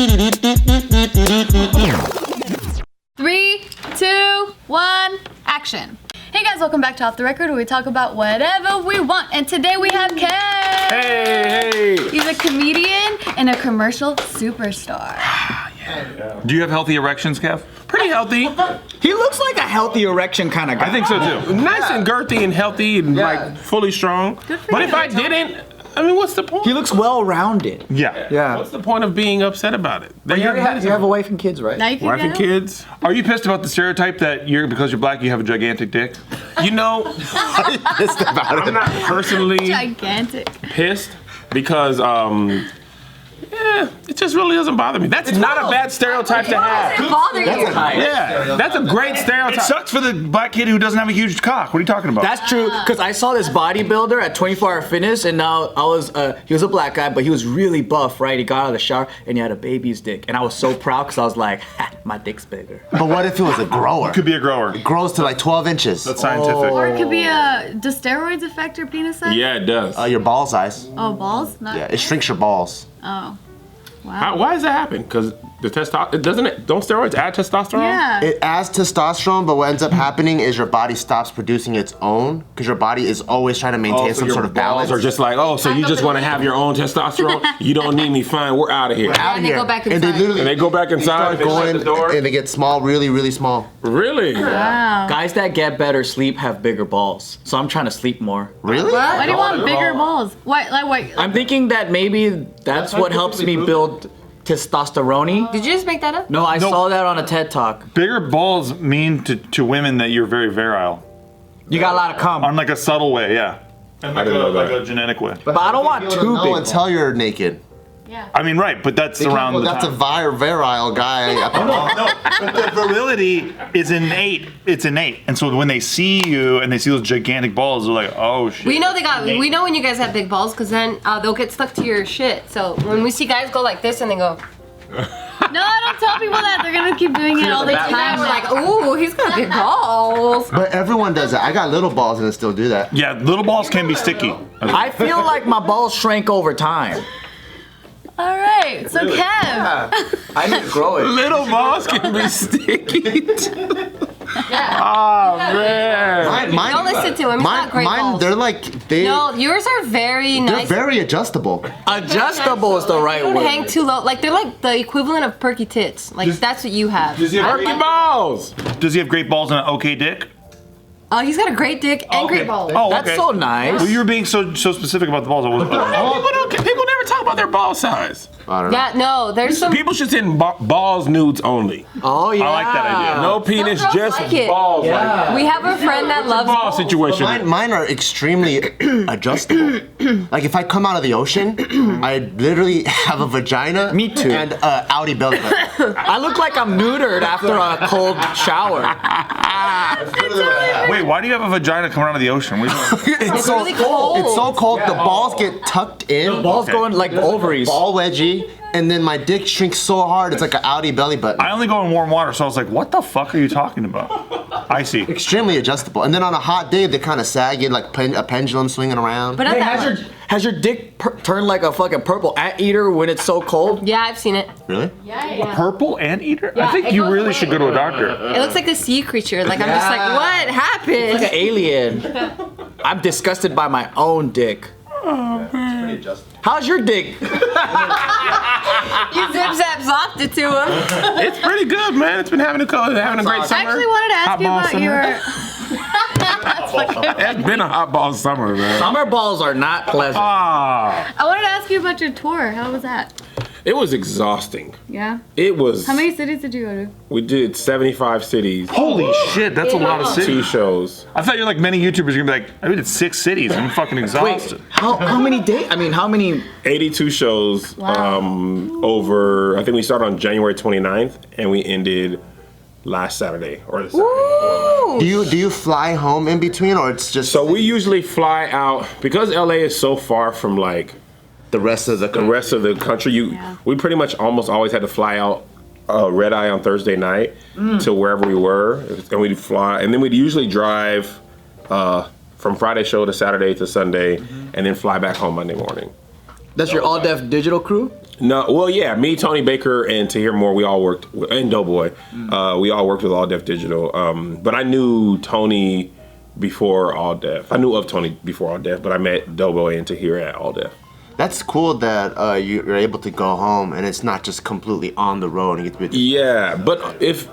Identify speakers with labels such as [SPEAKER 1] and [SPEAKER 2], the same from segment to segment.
[SPEAKER 1] 3, 2, 1, action. Hey guys, welcome back to Off the Record, where we talk about whatever we want. And today we have Kev.
[SPEAKER 2] Hey.
[SPEAKER 1] He's a comedian and a commercial superstar.
[SPEAKER 2] Yeah.
[SPEAKER 3] Do you have healthy erections, Kev?
[SPEAKER 2] Pretty healthy.
[SPEAKER 4] He looks like a healthy erection kind of guy.
[SPEAKER 3] I think so too.
[SPEAKER 2] Nice and girthy and healthy and like fully strong.
[SPEAKER 1] Good for
[SPEAKER 2] But
[SPEAKER 1] you.
[SPEAKER 2] if I didn't, I mean, what's the point?
[SPEAKER 4] He looks well-rounded.
[SPEAKER 3] Yeah.
[SPEAKER 4] Yeah.
[SPEAKER 2] What's the point of being upset about it?
[SPEAKER 4] But you have a wife and kids, right?
[SPEAKER 1] Now you can
[SPEAKER 2] wife
[SPEAKER 1] get
[SPEAKER 2] and
[SPEAKER 1] him.
[SPEAKER 2] kids.
[SPEAKER 3] Are you pissed about the stereotype that because you're black, you have a gigantic dick?
[SPEAKER 2] You know,
[SPEAKER 5] Pissed about it.
[SPEAKER 2] I'm not personally
[SPEAKER 1] Gigantic.
[SPEAKER 2] pissed because it just really doesn't bother me. That's not a bad stereotype to have.
[SPEAKER 1] Bother you.
[SPEAKER 2] Yeah, that's a great
[SPEAKER 3] It
[SPEAKER 2] stereotype.
[SPEAKER 3] sucks for the black kid who doesn't have a huge cock. What are you talking about?
[SPEAKER 4] That's true, because I saw this bodybuilder at 24 Hour Fitness, and now he was a black guy, but he was really buff, right? He got out of the shower, and he had a baby's dick. And I was so proud, because I was like, my dick's bigger.
[SPEAKER 5] But what if it was a grower?
[SPEAKER 3] Could be a grower.
[SPEAKER 5] Grows to like 12 inches.
[SPEAKER 3] That's scientific.
[SPEAKER 1] Or it could be does steroids affect your penis size?
[SPEAKER 2] Yeah, it does.
[SPEAKER 5] Your ball size.
[SPEAKER 1] Oh, balls? Not.
[SPEAKER 5] Yeah, it shrinks your balls.
[SPEAKER 1] Oh. Wow.
[SPEAKER 2] Why does that happen? Because the testosterone, don't steroids add testosterone?
[SPEAKER 1] Yeah.
[SPEAKER 5] It adds testosterone, but what ends up happening is your body stops producing its own because your body is always trying to maintain some sort of balance.
[SPEAKER 2] Or just like, so you just want to have your own testosterone? You don't need me, fine, we're out of here.
[SPEAKER 5] out of
[SPEAKER 1] And they
[SPEAKER 5] here.
[SPEAKER 1] go back
[SPEAKER 5] And they
[SPEAKER 1] inside.
[SPEAKER 5] literally
[SPEAKER 2] And they go back inside, they shut the door?
[SPEAKER 5] and they get small, really, really small.
[SPEAKER 2] Really?
[SPEAKER 1] Wow.
[SPEAKER 4] Guys that get better sleep have bigger balls. So I'm trying to sleep more.
[SPEAKER 5] Really?
[SPEAKER 1] Why do you want bigger balls? Why? Like,
[SPEAKER 4] I'm thinking that maybe that's what helps me build testosterone.
[SPEAKER 6] Did you just make that up?
[SPEAKER 4] No, I saw that on a TED Talk.
[SPEAKER 3] Bigger balls mean to women that you're very virile.
[SPEAKER 4] You got a lot of cum.
[SPEAKER 3] On like a subtle way, yeah. And like,
[SPEAKER 2] didn't know that.
[SPEAKER 3] a genetic way.
[SPEAKER 4] But I don't want too
[SPEAKER 5] No,
[SPEAKER 4] big.
[SPEAKER 5] until you're naked.
[SPEAKER 1] yeah.
[SPEAKER 3] I mean, right, but that's around
[SPEAKER 5] Well,
[SPEAKER 3] the
[SPEAKER 5] that's a
[SPEAKER 3] time.
[SPEAKER 5] virile guy. At the mall.
[SPEAKER 3] No, but the virility is innate. It's innate. And so when they see you and they see those gigantic balls, they're like, oh shit.
[SPEAKER 6] We know we know when you guys have big balls because then they'll get stuck to your shit. So when we see guys go like this and they go,
[SPEAKER 1] No, don't tell people that. They're gonna keep doing it all the time.
[SPEAKER 6] we're like, ooh, he's got big balls.
[SPEAKER 5] But everyone does that. I got little balls and I still do that.
[SPEAKER 3] Yeah, little balls can be sticky.
[SPEAKER 4] I feel like my balls shrank over time.
[SPEAKER 1] All right, so Kev.
[SPEAKER 4] I need to grow it.
[SPEAKER 2] Little balls can be sticky. Oh, man.
[SPEAKER 5] Mine,
[SPEAKER 6] Don't listen to him. He's got great balls.
[SPEAKER 5] they're like
[SPEAKER 6] No, yours are very
[SPEAKER 5] they're
[SPEAKER 6] nice.
[SPEAKER 5] very adjustable.
[SPEAKER 4] Adjustable is the right
[SPEAKER 6] Don't
[SPEAKER 4] word.
[SPEAKER 6] hang too low. Like they're like the equivalent of perky tits. Like that's what you have.
[SPEAKER 2] Perky balls.
[SPEAKER 3] Does he have great balls and an okay dick?
[SPEAKER 6] Oh, he's got a great dick and great balls.
[SPEAKER 3] Oh,
[SPEAKER 4] That's
[SPEAKER 3] okay.
[SPEAKER 4] so nice.
[SPEAKER 3] Well, you were being so specific about the balls. I wasn't.
[SPEAKER 2] People never talk about their ball size.
[SPEAKER 5] I don't know.
[SPEAKER 6] Yeah, no, there's some.
[SPEAKER 2] People should send balls nudes only.
[SPEAKER 4] Oh yeah.
[SPEAKER 3] I like that idea.
[SPEAKER 2] No penis,
[SPEAKER 6] girls
[SPEAKER 2] just
[SPEAKER 6] like it.
[SPEAKER 2] balls.
[SPEAKER 4] Yeah.
[SPEAKER 6] We have a friend that loves
[SPEAKER 2] Ball
[SPEAKER 6] balls.
[SPEAKER 2] situation.
[SPEAKER 5] Mine are extremely adjustable. Like if I come out of the ocean, I literally have a vagina.
[SPEAKER 4] Me too.
[SPEAKER 5] And outie belly button.
[SPEAKER 4] I look like I'm neutered after a cold shower.
[SPEAKER 3] Wait, why do you have a vagina coming out of the ocean? What are you doing?
[SPEAKER 5] It's so
[SPEAKER 6] really cold.
[SPEAKER 5] It's so cold. The balls get tucked in.
[SPEAKER 4] Balls going like ovaries.
[SPEAKER 5] Ball wedgie, and then my dick shrinks so hard it's like an outie belly button.
[SPEAKER 3] I only go in warm water, so I was like, what the fuck are you talking about? I see.
[SPEAKER 5] Extremely adjustable. And then on a hot day, they kind of sag in like a pendulum swinging around.
[SPEAKER 6] But not
[SPEAKER 4] Hey,
[SPEAKER 6] that much.
[SPEAKER 4] has your dick turned like a fucking purple anteater when it's so cold?
[SPEAKER 6] Yeah, I've seen it.
[SPEAKER 5] Really?
[SPEAKER 3] Purple anteater?
[SPEAKER 6] Yeah,
[SPEAKER 3] I think
[SPEAKER 6] it
[SPEAKER 3] you
[SPEAKER 6] goes
[SPEAKER 3] really
[SPEAKER 6] away.
[SPEAKER 3] should go to a doctor.
[SPEAKER 6] It looks like a sea creature. Like I'm just like, what happened?
[SPEAKER 4] Like an alien. I'm disgusted by my own dick. How's your dick?
[SPEAKER 6] You zip zap zopped it to him.
[SPEAKER 2] It's pretty good, man. It's been having a great
[SPEAKER 1] I
[SPEAKER 2] summer.
[SPEAKER 1] actually wanted to ask
[SPEAKER 2] Hot
[SPEAKER 1] you
[SPEAKER 2] ball
[SPEAKER 1] about
[SPEAKER 2] summer.
[SPEAKER 1] your.
[SPEAKER 2] It's been a hot ball summer, man.
[SPEAKER 4] Summer balls are not pleasant.
[SPEAKER 2] Ah,
[SPEAKER 1] I wanted to ask you about your tour. How was that?
[SPEAKER 2] it was exhausting.
[SPEAKER 1] Yeah.
[SPEAKER 2] It was.
[SPEAKER 1] How many cities did you go to?
[SPEAKER 2] We did 75 cities,
[SPEAKER 3] Holy shit, that's a lot of
[SPEAKER 2] 2
[SPEAKER 3] cities.
[SPEAKER 2] shows.
[SPEAKER 3] I thought you're like many YouTubers, you're gonna be like, I did 6 cities. I'm fucking exhausted.
[SPEAKER 4] Wait, how many days? I mean, how many?
[SPEAKER 2] 82 shows
[SPEAKER 1] Wow.
[SPEAKER 2] over, I think we started on January 29th and we ended last Saturday or the Saturday.
[SPEAKER 5] Do you fly home in between, or it's just
[SPEAKER 2] So we usually fly out, because LA is so far from like
[SPEAKER 5] the rest of the
[SPEAKER 2] the rest of the country, we pretty much almost always had to fly out red eye on Thursday night to wherever we were, and we'd fly, and then we'd usually drive from Friday show to Saturday to Sunday, and then fly back home Monday morning.
[SPEAKER 4] That's your all-def digital crew?
[SPEAKER 2] No, well, yeah, me, Tony Baker, and Tahir Moore, we all worked, and Doughboy, we all worked with All Def Digital. But I knew Tony before All Def. I knew of Tony before All Def, but I met Doughboy and Tahir at All Def.
[SPEAKER 5] That's cool that you're able to go home and it's not just completely on the road. And you get to be
[SPEAKER 2] Yeah, but if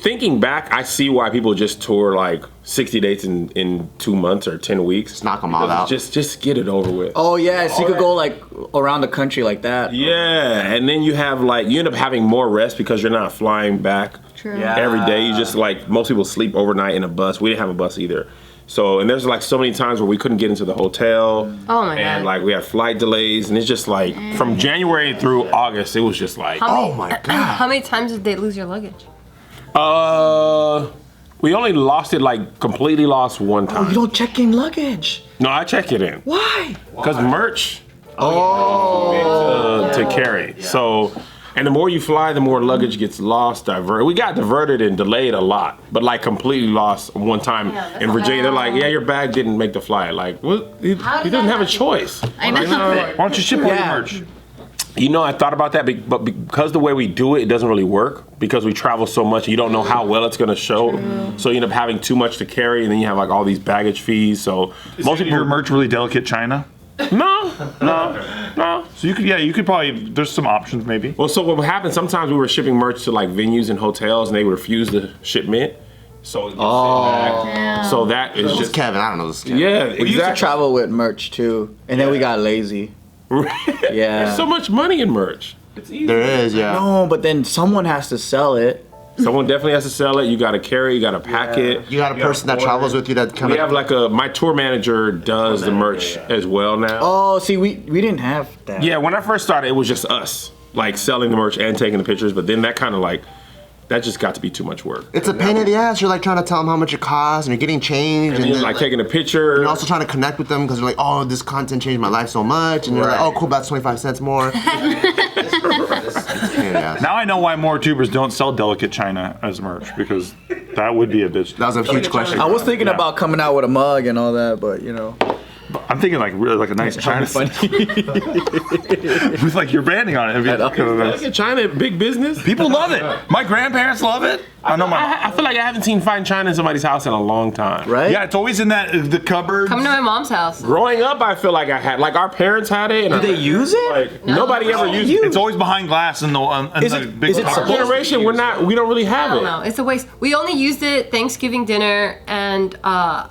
[SPEAKER 2] thinking back, I see why people just tour like 60 dates in 2 months or 10 weeks.
[SPEAKER 5] Just knock them all out.
[SPEAKER 2] Just get it over with.
[SPEAKER 4] Oh yeah, so you could go like around the country like that.
[SPEAKER 2] Yeah, and then you end up having more rest because you're not flying back
[SPEAKER 1] True.
[SPEAKER 4] Yeah.
[SPEAKER 2] every day. You just like, most people sleep overnight in a bus. We didn't have a bus either. So, and there's like so many times where we couldn't get into the hotel.
[SPEAKER 6] Oh my
[SPEAKER 2] And
[SPEAKER 6] God.
[SPEAKER 2] like we had flight delays, and it's just like from January through August, it was just like,
[SPEAKER 5] Oh my God.
[SPEAKER 6] How many times did they lose your luggage?
[SPEAKER 2] we only lost it, like completely lost one
[SPEAKER 4] Oh,
[SPEAKER 2] time.
[SPEAKER 4] you don't check in luggage.
[SPEAKER 2] No, I check it in.
[SPEAKER 4] Why?
[SPEAKER 2] Because merch to carry. So, and the more you fly, the more luggage gets lost, diverted. We got diverted and delayed a lot, but like completely lost one time in Virginia. They're like, yeah, your bag didn't make the flight. Like, what? He doesn't have a choice.
[SPEAKER 1] I know.
[SPEAKER 3] Why don't you ship all your
[SPEAKER 4] Yeah.
[SPEAKER 3] merch?
[SPEAKER 2] You know, I thought about that, but because the way we do it, it doesn't really work because we travel so much. You don't know how well it's going to show, so you end up having too much to carry, and then you have like all these baggage fees. So
[SPEAKER 3] Most of your merch really delicate China.
[SPEAKER 2] no.
[SPEAKER 3] So you could probably. There's some options maybe.
[SPEAKER 2] Well, so what happened? Sometimes we were shipping merch to like venues and hotels, and they would refuse the shipment. So it gets sent back. So that is
[SPEAKER 5] This is
[SPEAKER 2] just
[SPEAKER 5] Kevin. I don't know this. Kevin.
[SPEAKER 2] yeah,
[SPEAKER 4] We used to
[SPEAKER 2] exactly.
[SPEAKER 4] travel with merch too, and then we got lazy. Yeah.
[SPEAKER 2] There's so much money in merch. It's easy.
[SPEAKER 5] There is, yeah.
[SPEAKER 4] No, but then someone has to sell it.
[SPEAKER 2] Someone definitely has to sell it. You got to carry. You got to pack it.
[SPEAKER 5] You got a person that travels with you that kind
[SPEAKER 2] We
[SPEAKER 5] of.
[SPEAKER 2] have like my tour manager does the merch as well now.
[SPEAKER 4] Oh, see, we didn't have that.
[SPEAKER 2] Yeah, when I first started, it was just us, like selling the merch and taking the pictures. But then that kind of like, that just got to be too much work.
[SPEAKER 5] It's a pain in the ass. You're like trying to tell them how much it costs, and you're getting changed,
[SPEAKER 2] And
[SPEAKER 5] and
[SPEAKER 2] then
[SPEAKER 5] then
[SPEAKER 2] like taking a picture.
[SPEAKER 5] you're also trying to connect with them because you're like, oh, this content changed my life so much, and you're like, oh, cool, about 25 cents more. It's a pain in the ass.
[SPEAKER 3] Now I know why more tubers don't sell delicate China as merch because that would be a bitch.
[SPEAKER 5] That was a huge question.
[SPEAKER 4] I was thinking
[SPEAKER 3] Yeah.
[SPEAKER 4] about coming out with a mug and all that, but you know.
[SPEAKER 3] I'm thinking like really like a nice China
[SPEAKER 4] Funny.
[SPEAKER 3] with like your branding on it. It'd be kind of nice.
[SPEAKER 2] Look at China, big business.
[SPEAKER 3] People love it. My grandparents love it. I know my.
[SPEAKER 2] I feel like I haven't seen fine china in somebody's house in a long time.
[SPEAKER 4] Right?
[SPEAKER 3] Yeah, it's always in the cupboard.
[SPEAKER 6] Come to my mom's house.
[SPEAKER 2] Growing up, I feel like I had, like our parents had it. And
[SPEAKER 4] Do they use it?
[SPEAKER 2] Like nobody ever used it.
[SPEAKER 3] It's always behind glass in the
[SPEAKER 4] Is
[SPEAKER 3] the
[SPEAKER 4] it-
[SPEAKER 3] big
[SPEAKER 4] is it
[SPEAKER 3] cupboard.
[SPEAKER 4] supposed-
[SPEAKER 2] Generation, we don't really have
[SPEAKER 6] I
[SPEAKER 2] it.
[SPEAKER 6] don't know. It's a waste. We only used it Thanksgiving dinner and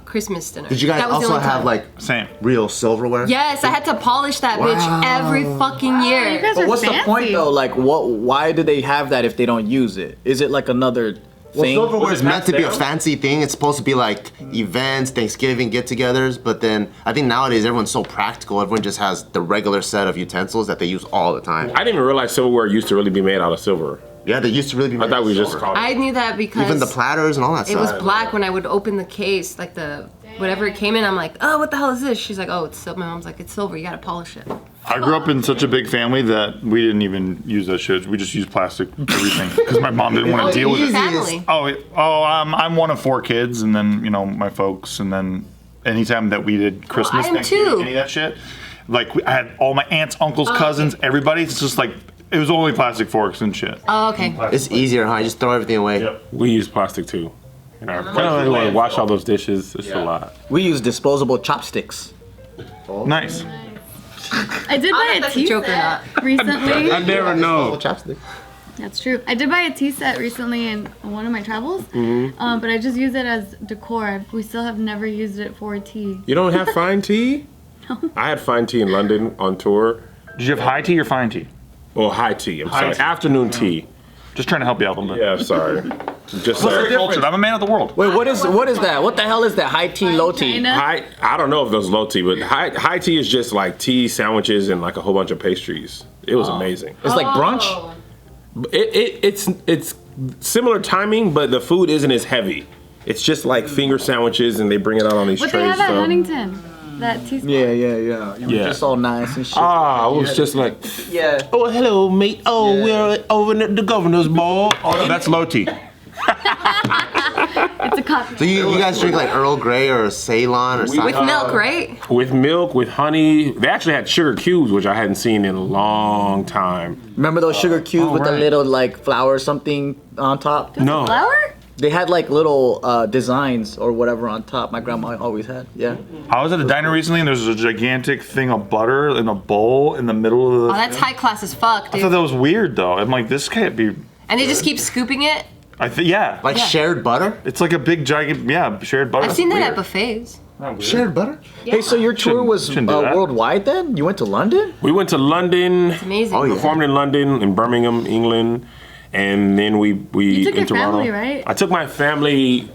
[SPEAKER 6] Christmas dinner.
[SPEAKER 5] Did you guys
[SPEAKER 6] That was the
[SPEAKER 5] also
[SPEAKER 6] only
[SPEAKER 5] have
[SPEAKER 6] time.
[SPEAKER 5] like
[SPEAKER 3] Same.
[SPEAKER 5] real silverware?
[SPEAKER 6] Yes, I had to polish that bitch every fucking year.
[SPEAKER 1] You guys
[SPEAKER 4] But
[SPEAKER 1] are
[SPEAKER 4] what's
[SPEAKER 1] fancy.
[SPEAKER 4] the point though? Like, why do they have that if they don't use it? Is it like another
[SPEAKER 5] Well,
[SPEAKER 4] thing?
[SPEAKER 5] silverware is meant to be a
[SPEAKER 2] down?
[SPEAKER 5] fancy thing. It's supposed to be like events, Thanksgiving get-togethers. But then I think nowadays everyone's so practical. Everyone just has the regular set of utensils that they use all the time.
[SPEAKER 2] I didn't even realize silverware used to really be made out of silver.
[SPEAKER 5] Yeah, they used to really be.
[SPEAKER 2] I
[SPEAKER 5] made
[SPEAKER 2] thought
[SPEAKER 5] of
[SPEAKER 2] we just
[SPEAKER 5] silver.
[SPEAKER 2] called it.
[SPEAKER 6] I knew that because
[SPEAKER 5] Even the platters and all that
[SPEAKER 6] it was
[SPEAKER 5] stuff.
[SPEAKER 6] black when I would open the case, like the whatever it came in. I'm like, oh, what the hell is this? She's like, oh, it's silver. My mom's like, it's silver. You gotta polish it.
[SPEAKER 3] I grew up in such a big family that we didn't even use that shit. We just used plastic everything because my mom didn't want to deal with it.
[SPEAKER 6] Family.
[SPEAKER 3] I'm one of 4 kids, and then my folks, and then anytime that we did Christmas,
[SPEAKER 6] I am
[SPEAKER 3] Thanksgiving,
[SPEAKER 6] too.
[SPEAKER 3] any of that shit, like I had all my aunts, uncles, cousins, everybody. It's just like it was only plastic forks and shit.
[SPEAKER 6] Oh, okay.
[SPEAKER 5] It's easier, huh? You just throw everything away.
[SPEAKER 2] We use plastic too. In our like, wash all those dishes. It's a lot.
[SPEAKER 4] We use disposable chopsticks.
[SPEAKER 3] Nice.
[SPEAKER 1] I did buy a
[SPEAKER 6] That's
[SPEAKER 1] tea
[SPEAKER 6] a joke or
[SPEAKER 1] set
[SPEAKER 6] not.
[SPEAKER 1] recently.
[SPEAKER 2] never know.
[SPEAKER 5] Chapstick.
[SPEAKER 1] That's true. I did buy a tea set recently in one of my travels, but I just use it as decor. We still have never used it for tea.
[SPEAKER 2] You don't have fine tea? I had fine tea in London on tour.
[SPEAKER 3] Did you have high tea or fine tea?
[SPEAKER 2] Well, high tea. I'm
[SPEAKER 3] High
[SPEAKER 2] sorry.
[SPEAKER 3] tea.
[SPEAKER 2] Afternoon tea.
[SPEAKER 3] Just trying to help you out a little bit.
[SPEAKER 2] Yeah, I'm sorry. Just
[SPEAKER 3] Very
[SPEAKER 2] sorry.
[SPEAKER 3] cultured. I'm a man of the world.
[SPEAKER 4] Wait, what is that? What the hell is that? High tea, low tea?
[SPEAKER 1] China.
[SPEAKER 2] I don't know if those low tea, but high tea is just like tea, sandwiches, and like a whole bunch of pastries. It was amazing.
[SPEAKER 4] It's like brunch.
[SPEAKER 6] Oh.
[SPEAKER 2] It's similar timing, but the food isn't as heavy. It's just like finger sandwiches, and they bring it out on these
[SPEAKER 1] What they
[SPEAKER 2] trays.
[SPEAKER 1] have at
[SPEAKER 2] so-
[SPEAKER 1] Huntington? That tea spot.
[SPEAKER 4] Yeah. You were
[SPEAKER 2] Yeah.
[SPEAKER 4] just all nice and shit.
[SPEAKER 2] Ah, it was just like,
[SPEAKER 4] Yeah.
[SPEAKER 2] oh, hello, mate. Oh, we're over at the governor's ball.
[SPEAKER 3] Oh, no, that's low tea.
[SPEAKER 1] It's It's a cocktail.
[SPEAKER 5] So you guys drink like Earl Grey or Ceylon or something?
[SPEAKER 6] With milk, right?
[SPEAKER 2] With milk, with honey. They actually had sugar cubes, which I hadn't seen in a long time.
[SPEAKER 4] Remember those sugar cubes with the
[SPEAKER 3] right.
[SPEAKER 4] little like flower or something on top?
[SPEAKER 2] No.
[SPEAKER 1] Flour?
[SPEAKER 4] They had like little designs or whatever on top. My grandma always had. Yeah.
[SPEAKER 3] I was at a diner recently and there's a gigantic thing of butter in a bowl in the middle of the.
[SPEAKER 6] Oh, that's high class as fuck,
[SPEAKER 3] I thought
[SPEAKER 6] dude.
[SPEAKER 3] that was weird though. I'm like, this can't be.
[SPEAKER 6] And they just keep scooping it.
[SPEAKER 3] Yeah.
[SPEAKER 5] Like shared butter?
[SPEAKER 3] It's like a big giant, shared butter.
[SPEAKER 6] I've seen that at buffets.
[SPEAKER 5] Shared butter?
[SPEAKER 4] Hey, so your tour was
[SPEAKER 3] shouldn't do that.
[SPEAKER 4] worldwide then? You went to London?
[SPEAKER 2] We went to London.
[SPEAKER 6] It's amazing.
[SPEAKER 5] Oh, yeah.
[SPEAKER 2] Performed in London, in Birmingham, England, and then we
[SPEAKER 1] You took
[SPEAKER 2] in
[SPEAKER 1] your
[SPEAKER 2] Toronto.
[SPEAKER 1] family, right?
[SPEAKER 2] I took my family.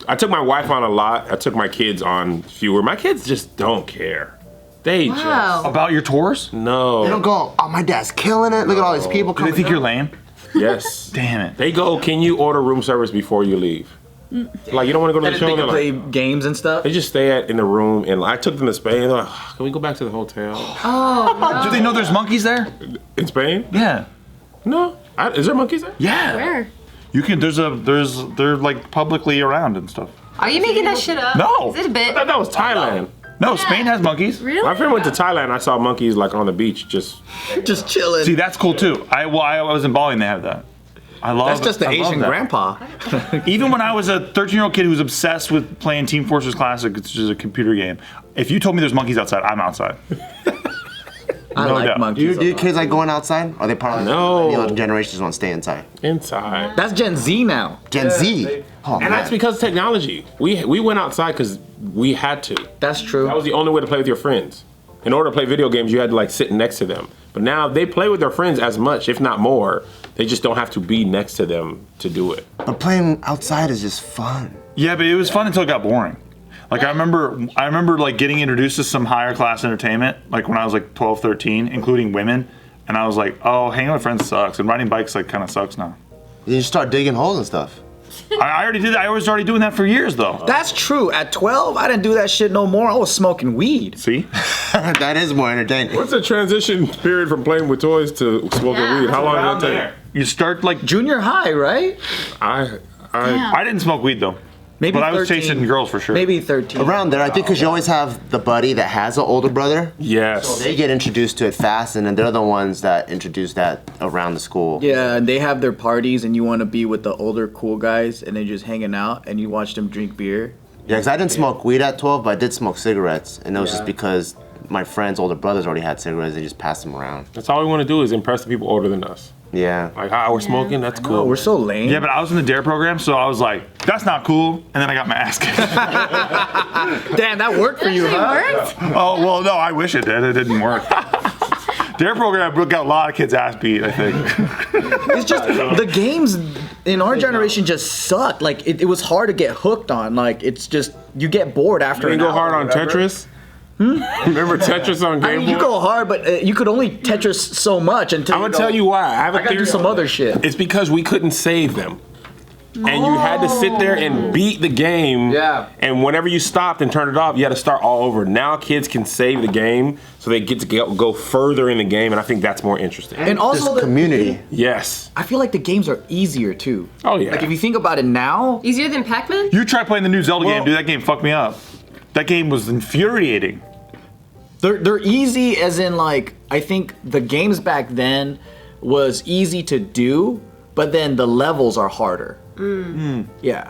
[SPEAKER 2] I took my wife on a lot. I took my kids on fewer. My kids just don't care. They
[SPEAKER 6] Wow.
[SPEAKER 3] About your tours?
[SPEAKER 2] just no.
[SPEAKER 5] They don't go, oh, my dad's killing it. Look at all these people
[SPEAKER 3] Do
[SPEAKER 5] coming.
[SPEAKER 3] they think you're lame?
[SPEAKER 2] Yes.
[SPEAKER 3] Damn it.
[SPEAKER 2] They go, can you order room service before you leave? Like, you don't want to go to
[SPEAKER 4] And
[SPEAKER 2] the
[SPEAKER 4] they
[SPEAKER 2] show?
[SPEAKER 4] can
[SPEAKER 2] They're
[SPEAKER 4] play
[SPEAKER 2] like,
[SPEAKER 4] games and stuff?
[SPEAKER 2] they just stay in the room, and I took them to Spain. They're like, can we go back to the hotel?
[SPEAKER 3] Do they know there's monkeys there?
[SPEAKER 2] In Spain?
[SPEAKER 3] Yeah.
[SPEAKER 2] No. Is there monkeys there?
[SPEAKER 3] Yeah.
[SPEAKER 1] Where?
[SPEAKER 3] You can. They're like publicly around and stuff.
[SPEAKER 6] Are you making that shit up?
[SPEAKER 3] No.
[SPEAKER 6] Is it a
[SPEAKER 2] I
[SPEAKER 6] bit?
[SPEAKER 2] thought that was Thailand.
[SPEAKER 3] No, Spain has monkeys.
[SPEAKER 1] Really?
[SPEAKER 2] My friend went to Thailand. I saw monkeys like on the beach. Just
[SPEAKER 4] Just chilling.
[SPEAKER 3] See, that's cool too. I was in Bali and they have that. I love.
[SPEAKER 4] That's just the
[SPEAKER 3] I love
[SPEAKER 4] Asian
[SPEAKER 3] that.
[SPEAKER 4] grandpa.
[SPEAKER 3] Even when I was a 13-year-old kid who was obsessed with playing Team Fortress Classic, it's just a computer game. If you told me there's monkeys outside, I'm outside.
[SPEAKER 4] I
[SPEAKER 3] No
[SPEAKER 4] like
[SPEAKER 3] doubt.
[SPEAKER 5] Do
[SPEAKER 4] monkeys.
[SPEAKER 5] your kids like going outside? Or are they part of
[SPEAKER 2] No.
[SPEAKER 5] the other generations want to stay inside?
[SPEAKER 2] inside.
[SPEAKER 4] That's Gen Z now.
[SPEAKER 5] Gen Z. Oh,
[SPEAKER 2] And
[SPEAKER 5] man.
[SPEAKER 2] that's because of technology. We went outside because we had to.
[SPEAKER 4] That's true.
[SPEAKER 2] That was the only way to play with your friends. In order to play video games, you had to like sit next to them. But now they play with their friends as much, if not more. They just don't have to be next to them to do it.
[SPEAKER 5] But playing outside is just fun.
[SPEAKER 3] Yeah, but it was fun until it got boring. Like I remember like getting introduced to some higher class entertainment, like when I was like 12, 13, including women, and I was like, oh, hanging with friends sucks, and riding bikes like kind of sucks now.
[SPEAKER 5] You start digging holes and stuff.
[SPEAKER 3] I already did that. I was already doing that for years though.
[SPEAKER 4] That's true. At 12, I didn't do that shit no more. I was smoking weed.
[SPEAKER 3] See?
[SPEAKER 5] That is more entertaining.
[SPEAKER 2] What's the transition period from playing with toys to smoking
[SPEAKER 6] Yeah.
[SPEAKER 2] weed? How long did that
[SPEAKER 3] You start like
[SPEAKER 4] Junior high, right?
[SPEAKER 2] take? I
[SPEAKER 3] I didn't smoke weed though.
[SPEAKER 4] Maybe
[SPEAKER 3] But I was
[SPEAKER 4] 13.
[SPEAKER 3] chasing girls for sure.
[SPEAKER 4] Maybe 13.
[SPEAKER 5] Around there, I think because you always have the buddy that has an older brother.
[SPEAKER 2] yes.
[SPEAKER 5] They get introduced to it fast, and then they're the ones that introduce that around the school.
[SPEAKER 4] Yeah, and they have their parties, and you want to be with the older cool guys, and they're just hanging out, and you watch them drink beer.
[SPEAKER 5] Yeah, because I didn't smoke weed at 12, but I did smoke cigarettes, and it was just because my friends' older brothers already had cigarettes. They just passed them around.
[SPEAKER 2] That's all we want to do is impress the people older than us.
[SPEAKER 5] Yeah.
[SPEAKER 2] Like, how we're smoking, that's cool.
[SPEAKER 4] Oh, we're so lame.
[SPEAKER 3] Yeah, but I was in the DARE program, so I was like, that's not cool. And then I got my ass kicked.
[SPEAKER 4] Damn, that worked for you, huh?
[SPEAKER 1] Worked?
[SPEAKER 3] Oh, well, no, I wish it did. It didn't work. DARE program got a lot of kids' ass beat, I think.
[SPEAKER 4] It's just the games in our generation just sucked. Like it was hard to get hooked on. Like it's just you get bored after.
[SPEAKER 2] You
[SPEAKER 4] an
[SPEAKER 2] didn't go
[SPEAKER 4] hour
[SPEAKER 2] hard
[SPEAKER 4] or
[SPEAKER 2] on
[SPEAKER 4] whatever.
[SPEAKER 2] Tetris? Remember Tetris on
[SPEAKER 4] I
[SPEAKER 2] Game
[SPEAKER 4] mean, you
[SPEAKER 2] Boy?
[SPEAKER 4] go hard, but you could only Tetris so much until
[SPEAKER 2] I'm gonna tell you why. I have a
[SPEAKER 4] I gotta
[SPEAKER 2] theory.
[SPEAKER 4] do some other shit.
[SPEAKER 2] It's because we couldn't save them. And you had to sit there and beat the game.
[SPEAKER 4] Yeah.
[SPEAKER 2] And whenever you stopped and turned it off, you had to start all over. Now kids can save the game, so they get to go further in the game, and I think that's more interesting.
[SPEAKER 4] And also
[SPEAKER 5] Just
[SPEAKER 4] the
[SPEAKER 5] community.
[SPEAKER 2] Yes.
[SPEAKER 4] I feel like the games are easier too.
[SPEAKER 2] Oh, yeah.
[SPEAKER 4] Like if you think about it now,
[SPEAKER 6] Easier than Pac-Man?
[SPEAKER 3] You try playing the new Zelda
[SPEAKER 2] Well-
[SPEAKER 3] game, dude. That game fucked me up. That game was infuriating.
[SPEAKER 4] they're easy as in like I think the games back then was easy to do, but then the levels are harder. Yeah.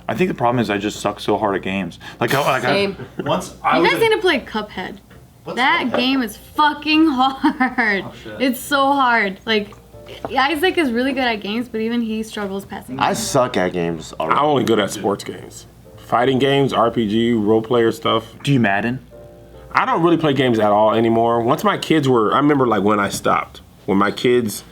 [SPEAKER 3] I think the problem is I just suck so hard at games.
[SPEAKER 6] Same.
[SPEAKER 3] Once I
[SPEAKER 1] You
[SPEAKER 3] was
[SPEAKER 1] guys need to play Cuphead. That game is fucking hard. It's so hard. Like, Isaac is really good at games, but even he struggles passing.
[SPEAKER 5] I suck at games
[SPEAKER 2] I'm
[SPEAKER 5] already.
[SPEAKER 2] only good at sports games. Fighting games, RPG, role player stuff.
[SPEAKER 3] Do you Madden?
[SPEAKER 2] I don't really play games at all anymore. Once my kids were, I remember like when I stopped. When my kids,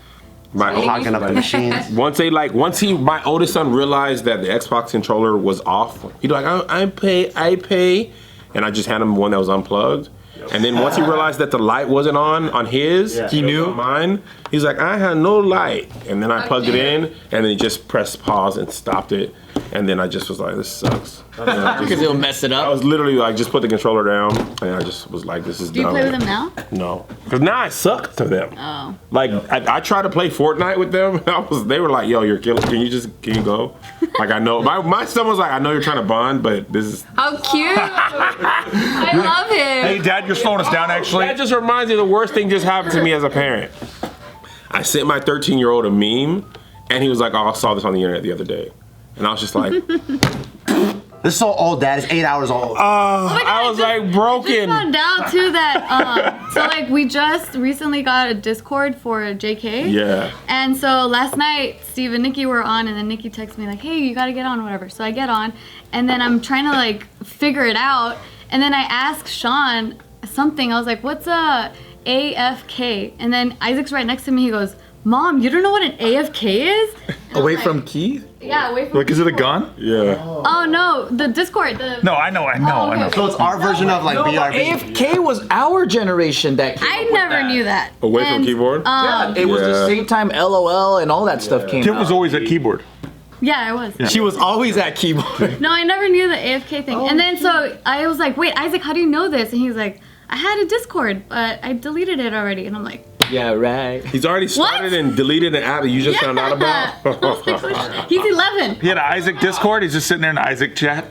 [SPEAKER 5] Hocking up the machines.
[SPEAKER 2] my oldest son realized that the Xbox controller was off. He'd be like, I pay, and I just had him one that was unplugged. And then once he realized that the light wasn't on his, he knew mine. He's like, I had no light, and then I plugged it in, and then he just pressed pause and stopped it, and then I just was like, this sucks.
[SPEAKER 4] Because it'll mess it
[SPEAKER 2] I
[SPEAKER 4] up.
[SPEAKER 2] was literally like, just put the controller down, and I just was like, this is
[SPEAKER 1] Do you
[SPEAKER 2] dumb.
[SPEAKER 1] play with them now?
[SPEAKER 2] No, because now I suck to them.
[SPEAKER 1] Oh.
[SPEAKER 2] Like I tried to play Fortnite with them. They were like, "Yo, you're killing. Can you go?" Like I know my son was like, I know you're trying to bond, but this is.
[SPEAKER 6] How cute! I love him.
[SPEAKER 3] Hey, Dad, you're slowing us down. Actually,
[SPEAKER 2] That just reminds me the worst thing just happened to me as a parent. I sent my 13-year-old a meme, and he was like, "Oh, I saw this on the internet the other day," and I was just like.
[SPEAKER 5] This is so old, Dad. It's 8 hours old.
[SPEAKER 2] I was like broken.
[SPEAKER 1] I just found out too that so like we just recently got a Discord for JK.
[SPEAKER 2] Yeah.
[SPEAKER 1] And so last night Steve and Nikki were on, and then Nikki texted me like, "Hey, you gotta get on, whatever." So I get on, and then I'm trying to like figure it out, and then I asked Sean something. I was like, "What's a AFK?" And then Isaac's right next to me. He goes, "Mom, you don't know what an AFK is?" And
[SPEAKER 4] Away
[SPEAKER 1] I'm like,
[SPEAKER 4] from Keith?
[SPEAKER 1] Yeah, away from.
[SPEAKER 3] like, is it a gun?
[SPEAKER 2] Yeah.
[SPEAKER 1] Oh no, the Discord.
[SPEAKER 3] No, I know.
[SPEAKER 1] Oh, okay.
[SPEAKER 5] So it's our version of like BRB.
[SPEAKER 4] AFK was our generation that came
[SPEAKER 1] I
[SPEAKER 4] up with
[SPEAKER 1] never
[SPEAKER 4] that.
[SPEAKER 1] knew that.
[SPEAKER 2] Away from keyboard?
[SPEAKER 4] Yeah, it was the
[SPEAKER 2] Yeah.
[SPEAKER 4] same time LOL and all that stuff came
[SPEAKER 3] Kit
[SPEAKER 4] out.
[SPEAKER 3] was always at keyboard.
[SPEAKER 1] Yeah, I was.
[SPEAKER 4] She was always at keyboard.
[SPEAKER 1] No, I never knew the AFK thing. And then so I was like, "Wait, Isaac, how do you know this?" And he was like, "I had a Discord, but I deleted it already." And I'm like,
[SPEAKER 4] Yeah, right.
[SPEAKER 2] He's already started and deleted an app that you just found out about?
[SPEAKER 1] he's 11.
[SPEAKER 3] He had an Isaac Discord. He's just sitting there in an Isaac chat.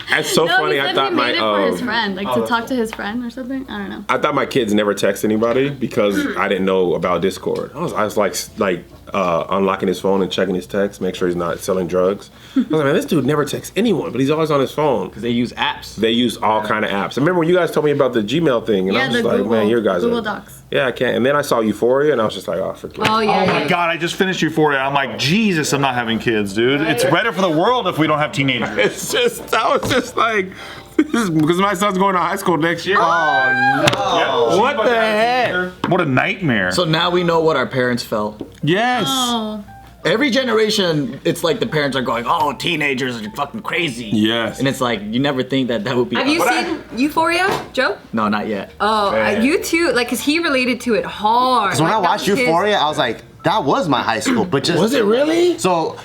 [SPEAKER 2] That's so
[SPEAKER 1] No,
[SPEAKER 2] funny.
[SPEAKER 1] he
[SPEAKER 2] I
[SPEAKER 1] said
[SPEAKER 2] thought
[SPEAKER 1] he made it for his
[SPEAKER 2] my
[SPEAKER 1] friend, like to talk to his friend or something. I don't know.
[SPEAKER 2] I thought my kids never text anybody because I didn't know about Discord. I was like unlocking his phone and checking his texts, make sure he's not selling drugs. I was like, man, this dude never texts anyone, but he's always on his phone.
[SPEAKER 4] Because they use apps.
[SPEAKER 2] They use all kind of apps. I remember when you guys told me about the Gmail thing, and I
[SPEAKER 1] Yeah,
[SPEAKER 2] was
[SPEAKER 1] the
[SPEAKER 2] just like,
[SPEAKER 1] Google,
[SPEAKER 2] man, you guys
[SPEAKER 1] Google
[SPEAKER 2] are.
[SPEAKER 1] Docs.
[SPEAKER 2] Yeah, I can't. And then I saw Euphoria, and I was just like, oh, forget it.
[SPEAKER 6] Oh yeah.
[SPEAKER 3] Oh my God, I just finished Euphoria. I'm like, Jesus, I'm not having kids, dude. It's better for the world if we don't have teenagers.
[SPEAKER 2] It's just, I was just like, because my son's going to high school next year.
[SPEAKER 3] What the heck? What a nightmare.
[SPEAKER 4] So now we know what our parents felt.
[SPEAKER 3] Yes.
[SPEAKER 1] Oh,
[SPEAKER 4] Every generation, it's like the parents are going, "Oh, teenagers are fucking crazy."
[SPEAKER 2] Yes.
[SPEAKER 4] And it's like, you never think that would be
[SPEAKER 6] Have you seen Euphoria, Joe?
[SPEAKER 4] No, not yet.
[SPEAKER 6] Oh, you too. Like, cause he related to it hard.
[SPEAKER 5] So when
[SPEAKER 6] Like,
[SPEAKER 5] I
[SPEAKER 6] that
[SPEAKER 5] watched
[SPEAKER 6] was his-
[SPEAKER 5] Euphoria, I was like, that was my high school, but just
[SPEAKER 2] Was it really?
[SPEAKER 5] So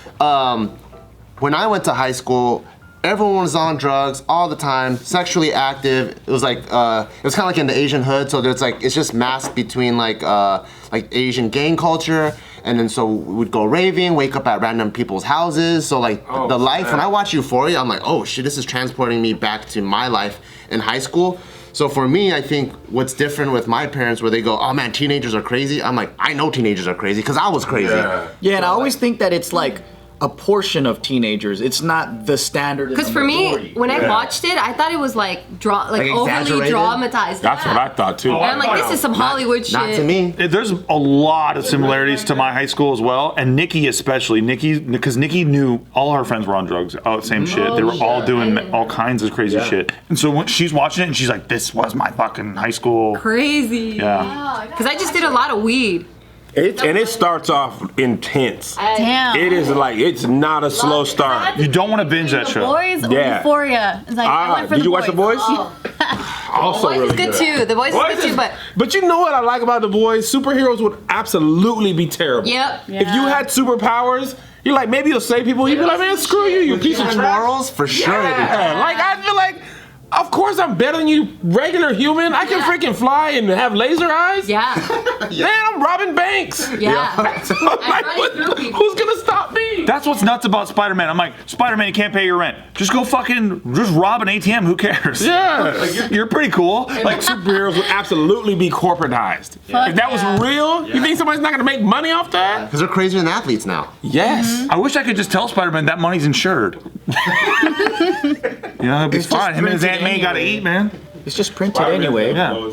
[SPEAKER 5] when I went to high school, everyone was on drugs all the time, sexually active. It was like it was kind of like in the Asian hood, so there's like it's just masked between like Asian gang culture, and then so we would go raving, wake up at random people's houses. So like the life. When I watch Euphoria, I'm like, oh shit, this is transporting me back to my life in high school. So for me, I think what's different with my parents, where they go, oh man, teenagers are crazy. I'm like, I know teenagers are crazy because I was crazy.
[SPEAKER 4] Yeah, and I always think that it's like a portion of teenagers. It's not the standard.
[SPEAKER 6] Because for me, when I watched it, I thought it was like overly
[SPEAKER 5] exaggerated?
[SPEAKER 6] dramatized.
[SPEAKER 2] That's what I thought too.
[SPEAKER 6] And I'm like, this is some Hollywood shit.
[SPEAKER 5] Not to me.
[SPEAKER 3] There's a lot of similarities to my high school as well, and Nikki especially. Because Nikki knew all her friends were on drugs, same shit. They were all doing all kinds of crazy shit. And so when she's watching it, and she's like, "This was my fucking high school."
[SPEAKER 6] Crazy.
[SPEAKER 3] Yeah.
[SPEAKER 6] Because I just did a lot of weed.
[SPEAKER 2] It starts off intense.
[SPEAKER 1] damn.
[SPEAKER 2] It is like, it's not a slow start.
[SPEAKER 3] You don't want to binge that
[SPEAKER 1] The
[SPEAKER 3] show.
[SPEAKER 1] Boys or
[SPEAKER 2] Yeah.
[SPEAKER 1] Euphoria. It's like, I went for
[SPEAKER 2] Did
[SPEAKER 1] the
[SPEAKER 2] you watch The Boys?
[SPEAKER 1] Oh.
[SPEAKER 2] Also
[SPEAKER 6] Boys
[SPEAKER 2] really
[SPEAKER 6] is good too. The Boys is good too, but
[SPEAKER 2] you know what I like about The Boys? Superheroes would absolutely be terrible.
[SPEAKER 6] yep.
[SPEAKER 2] If you had superpowers, you're like, maybe you'll save people. You'd be like, man, screw you, you piece of
[SPEAKER 5] Teach
[SPEAKER 2] trash.
[SPEAKER 5] morals for sure.
[SPEAKER 2] Yeah, like I feel like, of course I'm better than you, regular human. I can freaking fly and have laser eyes.
[SPEAKER 6] Yeah.
[SPEAKER 2] Man, I'm robbing banks.
[SPEAKER 6] Yeah.
[SPEAKER 2] So, like,
[SPEAKER 6] running through people.
[SPEAKER 2] who's gonna stop me?
[SPEAKER 3] That's what's nuts about Spider-Man. I'm like, Spider-Man, you can't pay your rent. Just go just rob an ATM. Who cares?
[SPEAKER 2] Yeah.
[SPEAKER 3] Like, you're pretty cool.
[SPEAKER 2] Like superheroes would absolutely be corporatized. If that was real, you think somebody's not gonna make money off that?
[SPEAKER 5] Because they're crazier than athletes now.
[SPEAKER 2] Yes.
[SPEAKER 3] I wish I could just tell Spider-Man that money's insured. You know, it'd be
[SPEAKER 4] It's
[SPEAKER 3] fine.
[SPEAKER 4] just
[SPEAKER 3] Him and his
[SPEAKER 4] printed
[SPEAKER 3] Aunt May gotta
[SPEAKER 4] anyway.
[SPEAKER 3] eat, man.
[SPEAKER 4] It's just printed anyway.
[SPEAKER 3] Yeah.